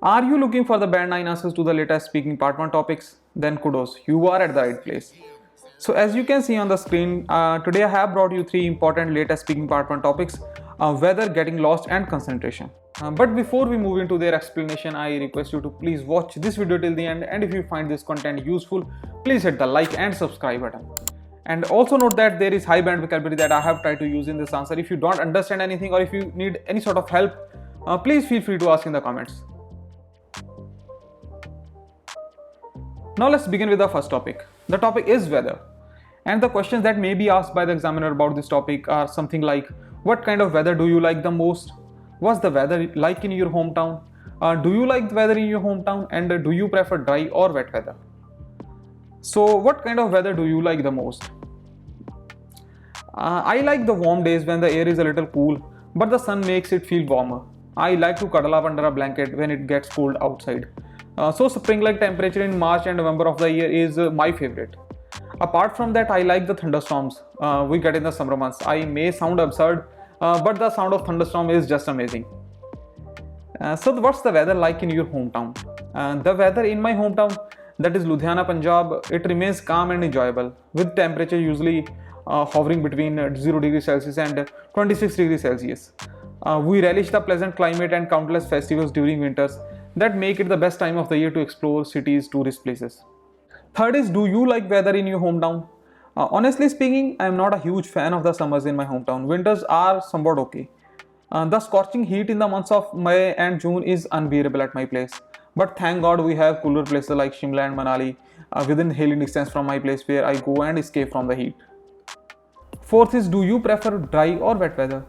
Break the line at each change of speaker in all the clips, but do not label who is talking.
Are you looking for the band 9 answers to the latest speaking part 1 topics? Then kudos, you are at the right place. So as you can see on the screen, today I have brought you 3 important latest speaking part 1 topics, weather, getting lost and concentration. But before we move into their explanation, I request you to please watch this video till the end, and if you find this content useful, please hit the like and subscribe button. And also note that there is high band vocabulary that I have tried to use in this answer. If you don't understand anything or if you need any sort of help, please feel free to ask in the comments. Now let's begin with the first topic. The topic is weather. And the questions that may be asked by the examiner about this topic are something like, what kind of weather do you like the most? What's the weather like in your hometown? Do you like the weather in your hometown? And do you prefer dry or wet weather? So what kind of weather do you like the most? I like the warm days when the air is a little cool, but the sun makes it feel warmer. I like to cuddle up under a blanket when it gets cold outside. So spring-like temperature in March and November of the year is my favorite. Apart from that, I like the thunderstorms we get in the summer months. I may sound absurd, but the sound of thunderstorm is just amazing. So what's the weather like in your hometown? The weather in my hometown, that is Ludhiana, Punjab, it remains calm and enjoyable, with temperature usually hovering between 0 degrees Celsius and 26 degrees Celsius. We relish the pleasant climate and countless festivals during winters that make it the best time of the year to explore cities, tourist places. Third is, do you like weather in your hometown? Honestly speaking, I am not a huge fan of the summers in my hometown. Winters are somewhat okay. The scorching heat in the months of May and June is unbearable at my place. But thank God we have cooler places like Shimla and Manali within hailing distance from my place where I go and escape from the heat. Fourth is, do you prefer dry or wet weather?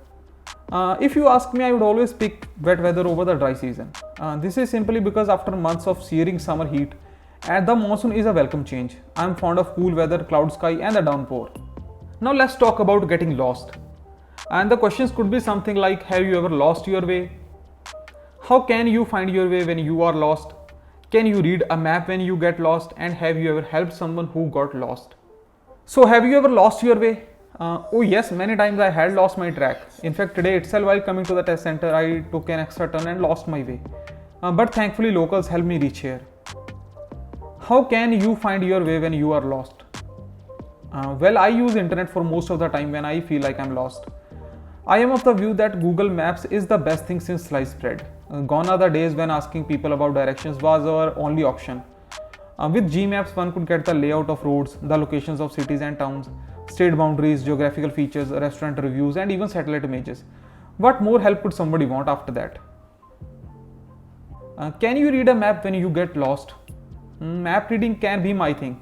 If you ask me, I would always pick wet weather over the dry season. This is simply because after months of searing summer heat, the monsoon is a welcome change. I am fond of cool weather, cloud sky and the downpour. Now let's talk about getting lost. And the questions could be something like, have you ever lost your way? How can you find your way when you are lost? Can you read a map when you get lost? And have you ever helped someone who got lost? So have you ever lost your way? Oh yes, many times I had lost my track. In fact, today itself while coming to the test center, I took an extra turn and lost my way. But thankfully locals helped me reach here. How can you find your way when you are lost? Well, I use internet for most of the time when I feel like I'm lost. I am of the view that Google Maps is the best thing since sliced bread. Gone are the days when asking people about directions was our only option. With Gmaps, one could get the layout of roads, the locations of cities and towns, state boundaries, geographical features, restaurant reviews, and even satellite images. What more help could somebody want after that? Can you read a map when you get lost? Map reading can be my thing.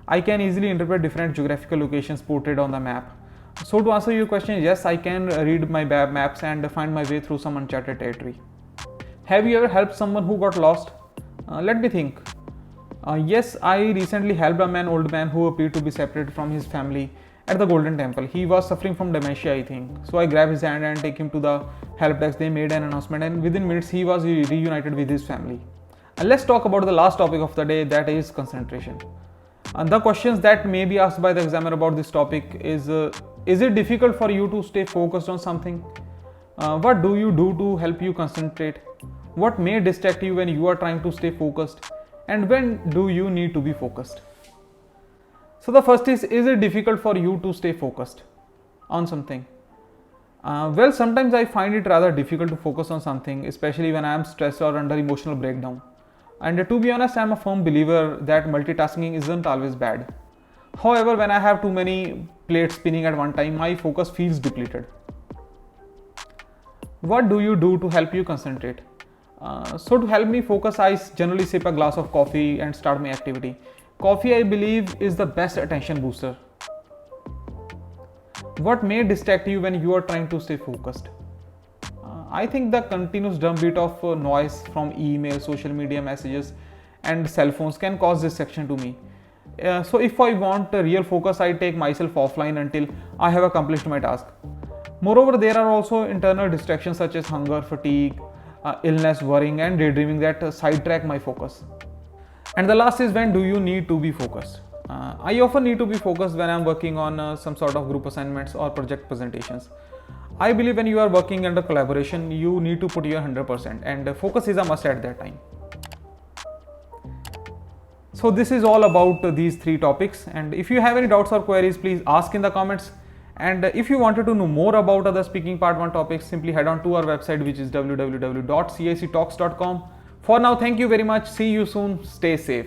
I can easily interpret different geographical locations portrayed on the map. So to answer your question, yes, I can read my maps and find my way through some uncharted territory. Have you ever helped someone who got lost? Let me think. Yes, I recently helped an old man who appeared to be separated from his family at the Golden Temple. He was suffering from dementia, I think. So I grabbed his hand and take him to the help desk. They made an announcement and within minutes he was reunited with his family. And let's talk about the last topic of the day, that is concentration. And the questions that may be asked by the examiner about this topic is it difficult for you to stay focused on something? What do you do to help you concentrate? What may distract you when you are trying to stay focused? And when do you need to be focused? So the first is it difficult for you to stay focused on something? Well, sometimes I find it rather difficult to focus on something, especially when I am stressed or under emotional breakdown. And to be honest, I am a firm believer that multitasking isn't always bad. However, when I have too many plates spinning at one time, my focus feels depleted. What do you do to help you concentrate? So to help me focus, I generally sip a glass of coffee and start my activity. Coffee, I believe, is the best attention booster. What may distract you when you are trying to stay focused? I think the continuous drumbeat of noise from email, social media messages and cell phones can cause distraction to me. So if I want real focus, I take myself offline until I have accomplished my task. Moreover, there are also internal distractions such as hunger, fatigue, illness, worrying and daydreaming that sidetrack my focus. And the last is, when do you need to be focused? I often need to be focused when I'm working on some sort of group assignments or project presentations. I believe when you are working under collaboration, you need to put your 100% and focus is a must at that time. So this is all about these 3 topics, and if you have any doubts or queries, please ask in the comments. And if you wanted to know more about other speaking part 1 topics, simply head on to our website, which is www.cictalks.com. For now, thank you very much. See you soon. Stay safe.